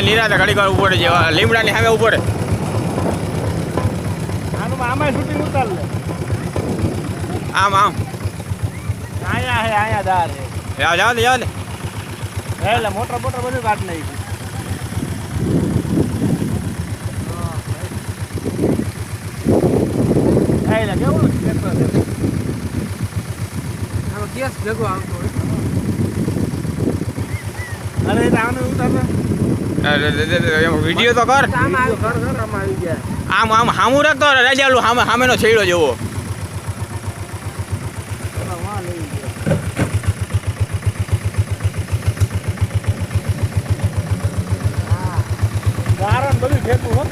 નિરાતે ઘડી વાર ઉભો રહે છે લીમડાની સામે ઉભો રહે આમાં શૂટિંગ ઉતાર લે આમ આમ આયા હે આયા દાર હે જાવ દે એટલે મોટર બધું કાઢ નાખ્યું એટલે કેવું ટ્રેક્ટર છે આનો ગેસ ભેગો આવતો હોય અરે આને ઉતાર વિડીયો તો કર આમ આમ હામું રાખતો રાજાલું સામેનો છેડો જેવો કારણ બધું ફેંકવું હો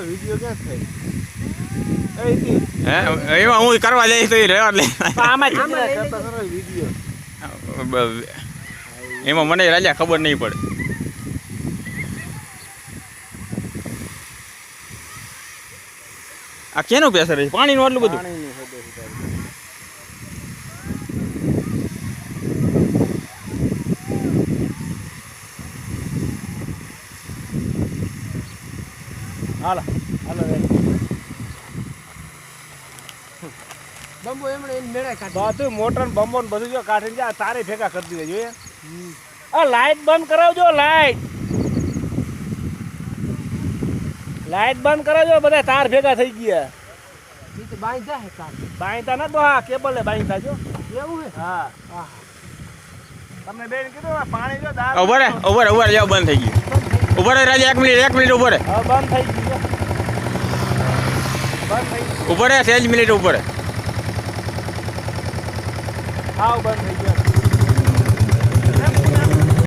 વિડીયો ક્યાં થાય એમાં હું કરવા જઈશ તો એ રહેવા લે એમાં મને રાજા ખબર નહીં પડે આ કેનું પ્રેશર છે પાણીનું આટલું બધું હાલો બંબો એમણે મેળા કાઢી બધું મોટર બંબો ને બધું જો કાઢીને જા તારે ભેગા કરી દીધા જોઈએ આ લાઈટ બંધ કરાવજો લાઈટ બંધ કરાવજો બધા તાર ભેગા થઈ ગયા ઈ તો બાંધા હે કાઢ બાંધતા ના તો હા કેબલ બાંધતા જો એવું હે હા તમને બેન કીધું આ પાણી જો દાર ઉભો રે જાવ બંધ થઈ ગયું ઉભો રે રાજા 1 મિનિટ ઉભો રે હા બંધ થઈ ગયું ઉભો રે 6 મિનિટ ઉભો રે હા બંધ થઈ ગયો